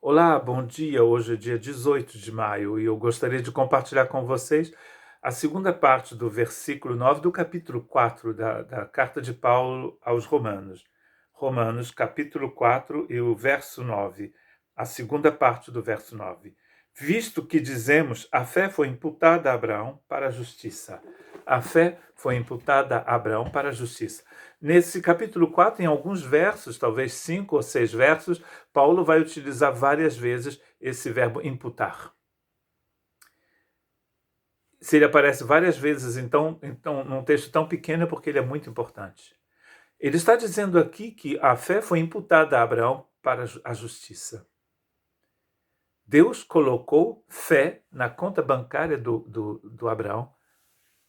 Olá, bom dia. Hoje é dia 18 de maio e eu gostaria de compartilhar com vocês a segunda parte do versículo 9 do capítulo 4 da carta de Paulo aos Romanos. Romanos, capítulo 4 e o verso 9, a segunda parte do verso 9. Visto que dizemos, a fé foi imputada a Abraão para a justiça. A fé foi imputada a Abraão para a justiça. Nesse capítulo 4, em alguns versos, talvez 5 ou 6 versos, Paulo vai utilizar várias vezes esse verbo imputar. Se ele aparece várias vezes, então num texto tão pequeno, é porque ele é muito importante. Ele está dizendo aqui que a fé foi imputada a Abraão para a justiça. Deus colocou fé na conta bancária do Abraão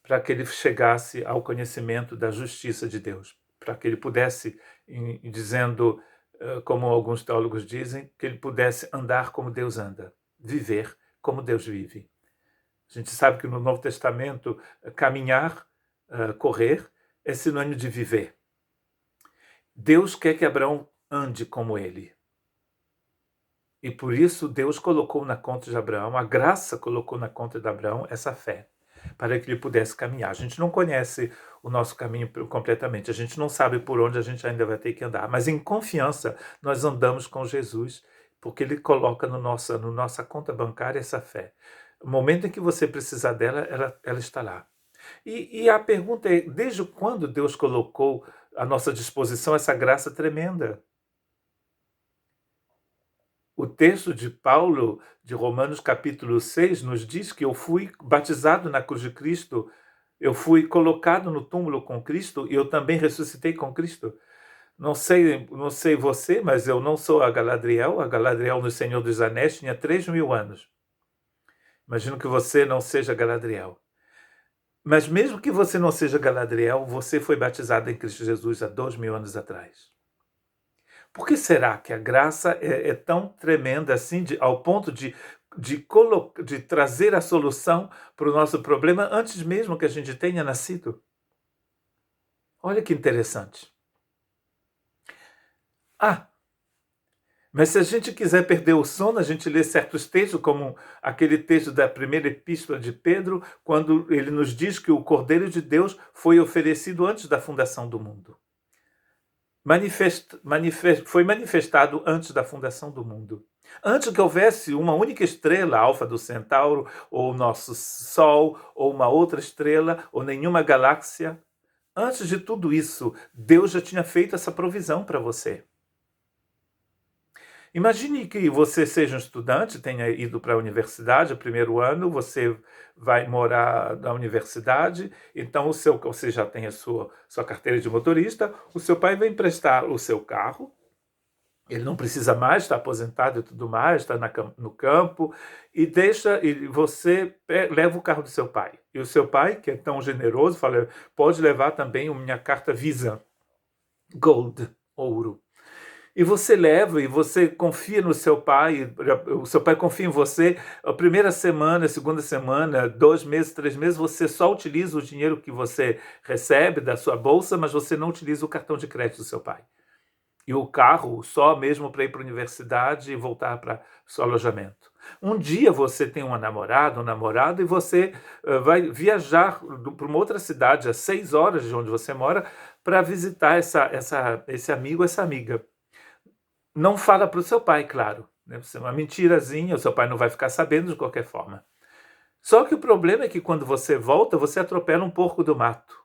para que ele chegasse ao conhecimento da justiça de Deus, para que ele pudesse, dizendo, como alguns teólogos dizem, que ele pudesse andar como Deus anda, viver como Deus vive. A gente sabe que no Novo Testamento, caminhar, correr, é sinônimo de viver. Deus quer que Abraão ande como ele. E por isso Deus colocou na conta de Abraão, a graça colocou na conta de Abraão essa fé, para que ele pudesse caminhar. A gente não conhece o nosso caminho completamente, a gente não sabe por onde a gente ainda vai ter que andar, mas em confiança nós andamos com Jesus, porque ele coloca no nossa conta bancária essa fé. No momento em que você precisar dela, ela está lá. E a pergunta é, desde quando Deus colocou à nossa disposição essa graça tremenda? O texto de Paulo, de Romanos capítulo 6, nos diz que eu fui batizado na cruz de Cristo, eu fui colocado no túmulo com Cristo e eu também ressuscitei com Cristo. Não sei você, mas eu não sou a Galadriel. A Galadriel no Senhor dos Anéis tinha 3.000 anos. Imagino que você não seja Galadriel. Mas mesmo que você não seja Galadriel, você foi batizado em Cristo Jesus há 2.000 anos atrás. Por que será que a graça é tão tremenda assim, ao ponto de trazer a solução para o nosso problema antes mesmo que a gente tenha nascido? Olha que interessante. Mas se a gente quiser perder o sono, a gente lê certos textos, como aquele texto da primeira epístola de Pedro, quando ele nos diz que o Cordeiro de Deus foi oferecido antes da fundação do mundo. Foi manifestado antes da fundação do mundo. Antes que houvesse uma única estrela, a Alfa do Centauro, ou o nosso Sol, ou uma outra estrela, ou nenhuma galáxia, antes de tudo isso, Deus já tinha feito essa provisão para você. Imagine que você seja um estudante, tenha ido para a universidade, o primeiro ano, você vai morar na universidade, então você já tem a sua carteira de motorista, o seu pai vai emprestar o seu carro, ele não precisa mais, está aposentado e tudo mais, está no campo, e você leva o carro do seu pai. E o seu pai, que é tão generoso, fala, pode levar também a minha carta Visa Gold, ouro. E você leva e você confia no seu pai, o seu pai confia em você. A primeira semana, a segunda semana, 2 meses, 3 meses, você só utiliza o dinheiro que você recebe da sua bolsa, mas você não utiliza o cartão de crédito do seu pai. E o carro só mesmo para ir para a universidade e voltar para o seu alojamento. Um dia você tem uma namorada, um namorado, e você vai viajar para uma outra cidade, a 6 horas de onde você mora, para visitar esse amigo, essa amiga. Não fala para o seu pai, claro. Né? Isso é uma mentirazinha, o seu pai não vai ficar sabendo de qualquer forma. Só que o problema é que quando você volta, você atropela um porco do mato.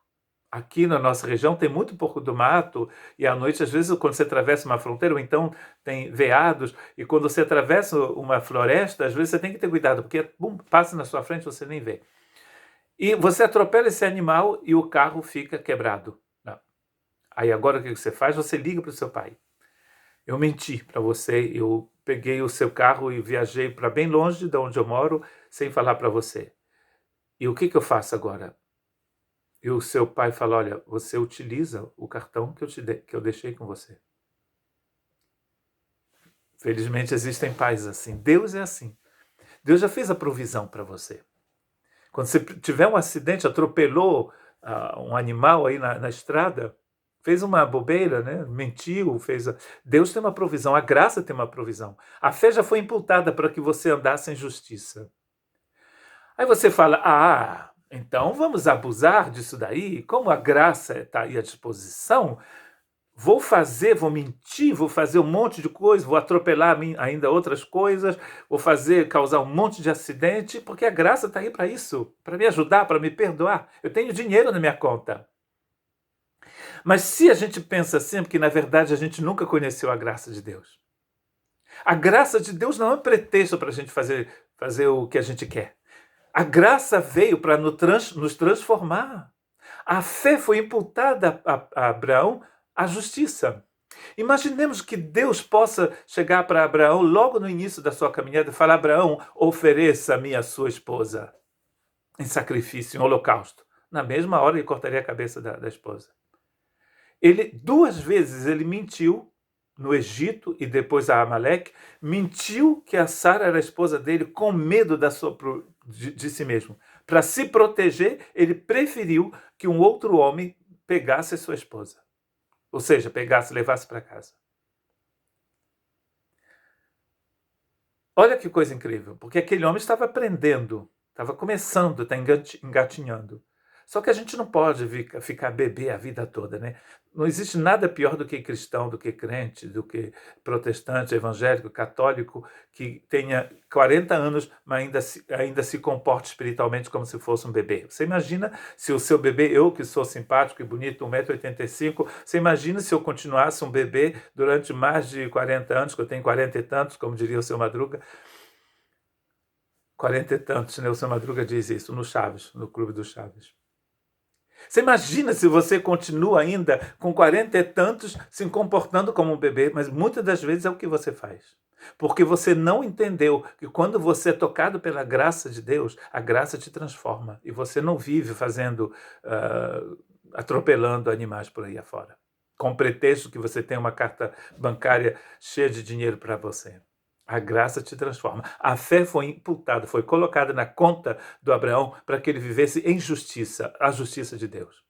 Aqui na nossa região tem muito porco do mato, e à noite, às vezes, quando você atravessa uma fronteira, ou então tem veados, e quando você atravessa uma floresta, às vezes você tem que ter cuidado, porque passa na sua frente e você nem vê. E você atropela esse animal e o carro fica quebrado. Não. Aí agora o que você faz? Você liga para o seu pai. Eu menti para você, eu peguei o seu carro e viajei para bem longe de onde eu moro, sem falar para você. E o que eu faço agora? E o seu pai fala, olha, você utiliza o cartão que eu deixei com você. Felizmente existem pais assim. Deus é assim. Deus já fez a provisão para você. Quando você tiver um acidente, atropelou um animal aí na estrada, fez uma bobeira, né? Mentiu, Deus tem uma provisão, a graça tem uma provisão. A fé já foi imputada para que você andasse em justiça. Aí você fala, então vamos abusar disso daí? Como a graça está aí à disposição, vou mentir, vou fazer um monte de coisa, vou atropelar ainda outras coisas, causar um monte de acidente, porque a graça está aí para isso, para me ajudar, para me perdoar. Eu tenho dinheiro na minha conta. Mas se a gente pensa sempre que, na verdade, a gente nunca conheceu a graça de Deus. A graça de Deus não é um pretexto para a gente fazer o que a gente quer. A graça veio para nos transformar. A fé foi imputada a Abraão a justiça. Imaginemos que Deus possa chegar para Abraão logo no início da sua caminhada e falar: Abraão, ofereça-me a sua esposa em sacrifício, em holocausto. Na mesma hora ele cortaria a cabeça da esposa. Duas vezes ele mentiu no Egito e depois a Amaleque, mentiu que a Sara era a esposa dele com medo de si mesmo. Para se proteger, ele preferiu que um outro homem pegasse a sua esposa. Ou seja, pegasse e levasse para casa. Olha que coisa incrível, porque aquele homem estava aprendendo, estava começando, está engatinhando. Só que a gente não pode ficar bebê a vida toda, né? Não existe nada pior do que cristão, do que crente, do que protestante, evangélico, católico, que tenha 40 anos, mas ainda se comporte espiritualmente como se fosse um bebê. Você imagina se o seu bebê, eu que sou simpático e bonito, 1,85 m, você imagina se eu continuasse um bebê durante mais de 40 anos, que eu tenho 40 e tantos, como diria o seu Madruga. 40 e tantos, né? O seu Madruga diz isso no Chaves, no Clube dos Chaves. Você imagina se você continua ainda com 40 e tantos se comportando como um bebê, mas muitas das vezes é o que você faz. Porque você não entendeu que quando você é tocado pela graça de Deus, a graça te transforma. E você não vive atropelando animais por aí afora, com pretexto que você tem uma carta bancária cheia de dinheiro para você. A graça te transforma. A fé foi imputada, foi colocada na conta do Abraão para que ele vivesse em justiça, a justiça de Deus.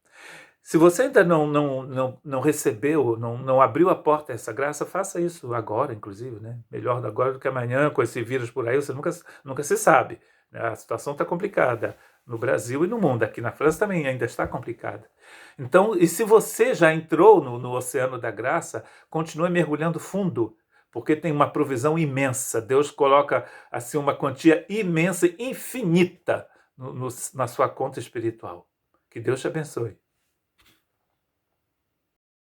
Se você ainda não recebeu, não abriu a porta a essa graça, faça isso agora, inclusive, né? Melhor agora do que amanhã, com esse vírus por aí, você nunca se sabe. A situação está complicada no Brasil e no mundo. Aqui na França também ainda está complicada. Então, e se você já entrou no oceano da graça, continue mergulhando fundo, porque tem uma provisão imensa. Deus coloca assim uma quantia imensa, infinita na sua conta espiritual. Que Deus te abençoe.